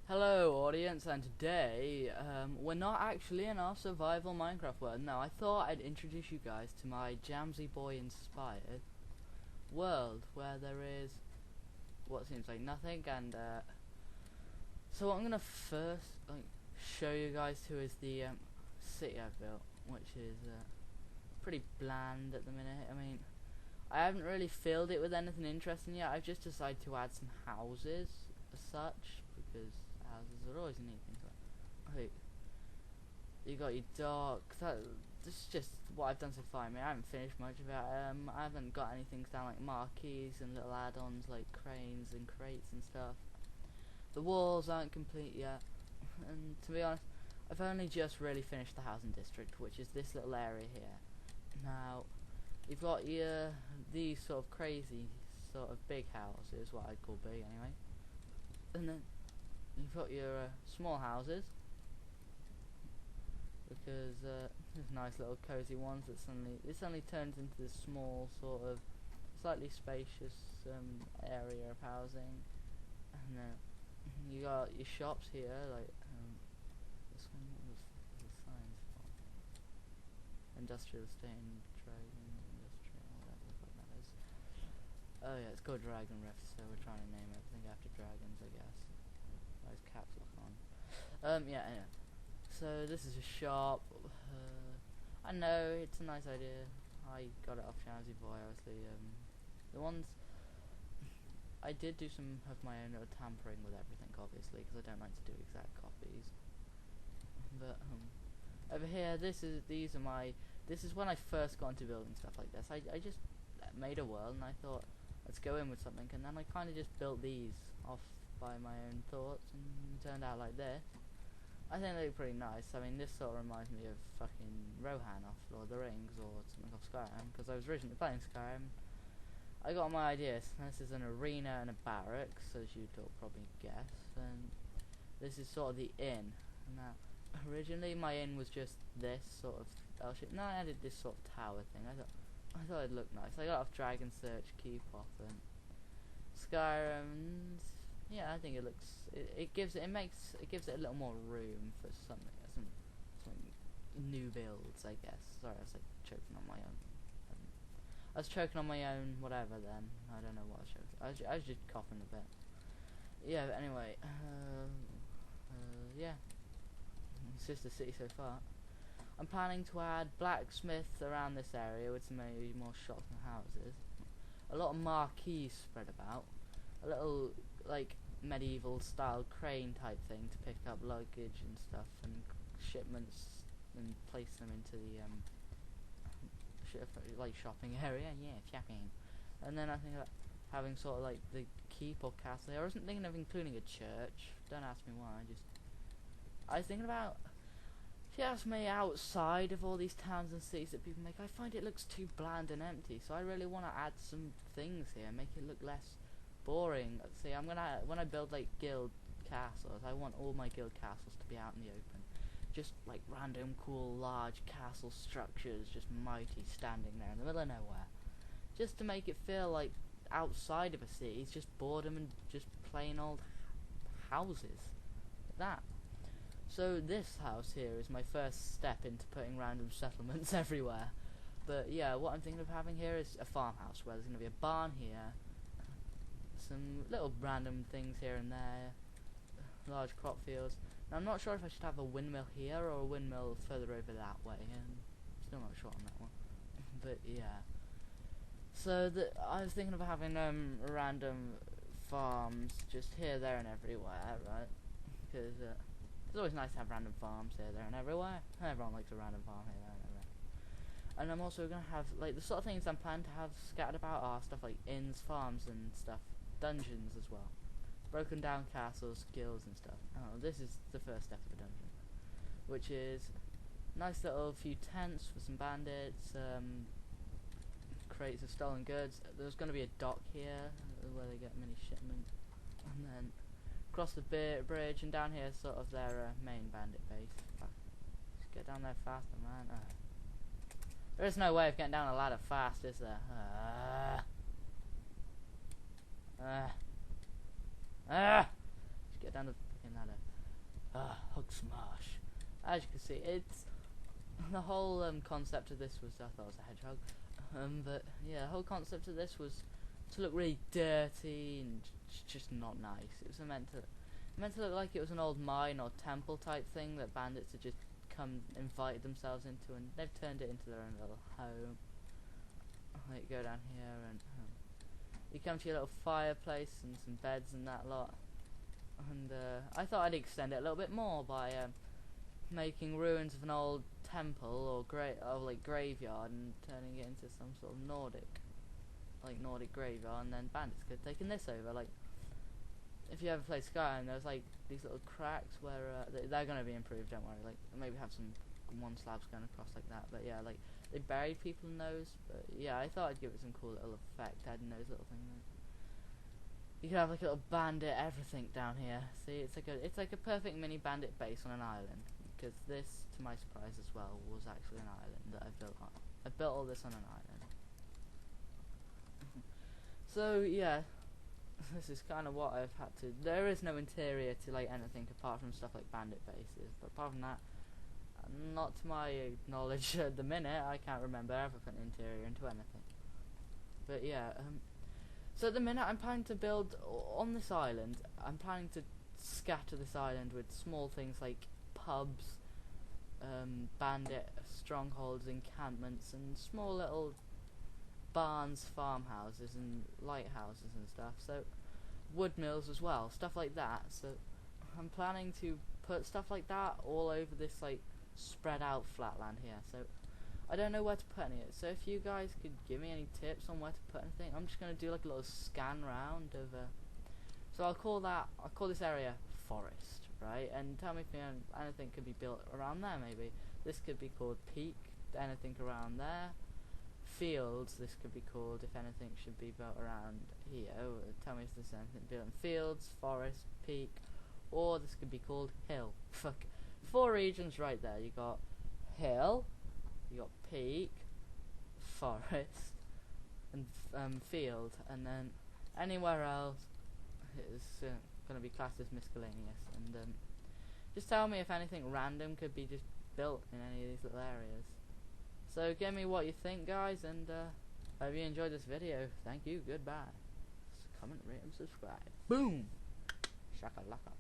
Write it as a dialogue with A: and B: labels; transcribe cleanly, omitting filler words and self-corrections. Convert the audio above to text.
A: Hello audience, and today we're not actually in our survival Minecraft world. No, I thought I'd introduce you guys to my jamziboy inspired world where there is what seems like nothing, and so what I'm gonna first show you guys to is the city I've built, which is pretty bland at the minute. I mean, I haven't really filled it with anything interesting yet. I've just decided to add some houses as such, because houses are always a neat thing. Like, you got your dock. This is just what I've done so far. I mean, I haven't finished much of it. I haven't got anything down like marquees and little add-ons like cranes and crates and stuff. The walls aren't complete yet, and to be honest, I've only just really finished the housing district, which is this little area here. Now, you've got these sort of crazy, sort of big houses, what I'd call big anyway, and then you've got your small houses, because there's nice little cozy ones that suddenly turns into this small sort of slightly spacious area of housing. And then you got your shops here, like this one. What was the signs for? Industrial estate and dragon industrial, whatever the fuck that is. Oh yeah, it's called Dragon Rift, so we're trying to name everything after dragons, I guess. Those caps lock on. Yeah, anyway. So this is a shop. I know it's a nice idea. I got it off jamziboy, obviously. The ones I did do some of my own tampering with everything, obviously, because I don't like to do exact copies. But over here, this is when I first got into building stuff like this. I just made a world, and I thought, let's go in with something, and then I kind of just built these off by my own thoughts, and it turned out like this. I think they look pretty nice. I mean, this sort of reminds me of fucking Rohan off Lord of the Rings, or something off Skyrim, because I was originally playing Skyrim. I got my ideas. This is an arena and a barracks, as you'd probably guess, and this is sort of the inn. Now, originally my inn was just this sort of L-shape. No, I added this sort of tower thing. I thought it'd look nice. I got off Dragon Search, Keep off, and Skyrim. Yeah, I think it looks. It gives it a little more room for some new builds, I guess. Sorry, I was like choking on my own. I was choking on my own whatever. Then I don't know what I was choking. I was just coughing a bit. Yeah, but anyway, yeah. It's just a city so far. I'm planning to add blacksmiths around this area with some maybe more shops and houses. A lot of marquees spread about. A little like medieval style crane type thing to pick up luggage and stuff and shipments and place them into the like shopping area. Yeah, shopping. And then I think about having sort of like the keep or castle here. I wasn't thinking of including a church. Don't ask me why. I was thinking about, if you ask me, outside of all these towns and cities that people make, I find it looks too bland and empty. So I really want to add some things here, make it look less boring. See, when I build like guild castles, I want all my guild castles to be out in the open, just like random cool large castle structures, just mighty, standing there in the middle of nowhere, just to make it feel like outside of a city. It's just boredom and just plain old houses like that. So this house here is my first step into putting random settlements everywhere. But yeah, what I'm thinking of having here is a farmhouse where there's going to be a barn here, some little random things here and there, large crop fields. Now, I'm not sure if I should have a windmill here or a windmill further over that way, and still not sure on that one. But yeah, so I was thinking of having random farms just here, there, and everywhere, right? Because it's always nice to have random farms here, there, and everywhere. Everyone likes a random farm here, there, and everywhere. And I'm also gonna have like the sort of things I'm planning to have scattered about are stuff like inns, farms, and stuff. Dungeons as well, broken down castles, guilds and stuff. Oh, this is the first step of a dungeon, which is nice little few tents for some bandits, crates of stolen goods. There's going to be a dock here where they get many shipments, and then across the bridge and down here sort of their main bandit base. Just get down there faster, man. There is no way of getting down a ladder fast, is there? Just get down the making that a hug smash. As you can see, it's the whole concept of this was, I thought it was a hedgehog, but yeah, the whole concept of this was to look really dirty and just not nice. It was meant to look like it was an old mine or temple type thing that bandits had just invited themselves into, and they've turned it into their own little home. Like, go down here and you come to your little fireplace and some beds and that lot. And I thought I'd extend it a little bit more by making ruins of an old temple or like graveyard and turning it into some sort of Nordic graveyard, and then bandits could have taken this over. Like, if you ever play Skyrim, there's like these little cracks where they're going to be improved, don't worry. Like, maybe have some one slabs going across like that, but yeah, like they buried people in those. But yeah, I thought I'd give it some cool little effect adding those little things. You could have like a little bandit everything down here. See, it's like a perfect mini bandit base on an island, because this, to my surprise as well, was actually an island that I built on. I built all this on an island. So yeah, this is kind of what I've had to. There is no interior to like anything apart from stuff like bandit bases. But apart from that, not to my knowledge at the minute, I can't remember ever putting interior into anything. But yeah, so at the minute I'm planning to build on this island. I'm planning to scatter this island with small things like pubs, bandit strongholds, encampments, and small little barns, farmhouses, and lighthouses and stuff. So wood mills as well, stuff like that. So I'm planning to put stuff like that all over this like spread out flatland here. So I don't know where to put any of it. So if you guys could give me any tips on where to put anything, I'm just gonna do like a little scan round of. So I'll call this area forest, right? And tell me if anything could be built around there. Maybe this could be called peak. Anything around there. Fields, this could be called, if anything should be built around here. Tell me if there's anything built in fields, forest, peak, or this could be called hill. Fuck, 4 regions right there. You got hill, you got peak, forest, and field, and then anywhere else is going to be classed as miscellaneous. And just tell me if anything random could be just built in any of these little areas. So give me what you think, guys, and hope you enjoyed this video. Thank you, goodbye. Comment, rate, and subscribe. Boom! Shakalaka.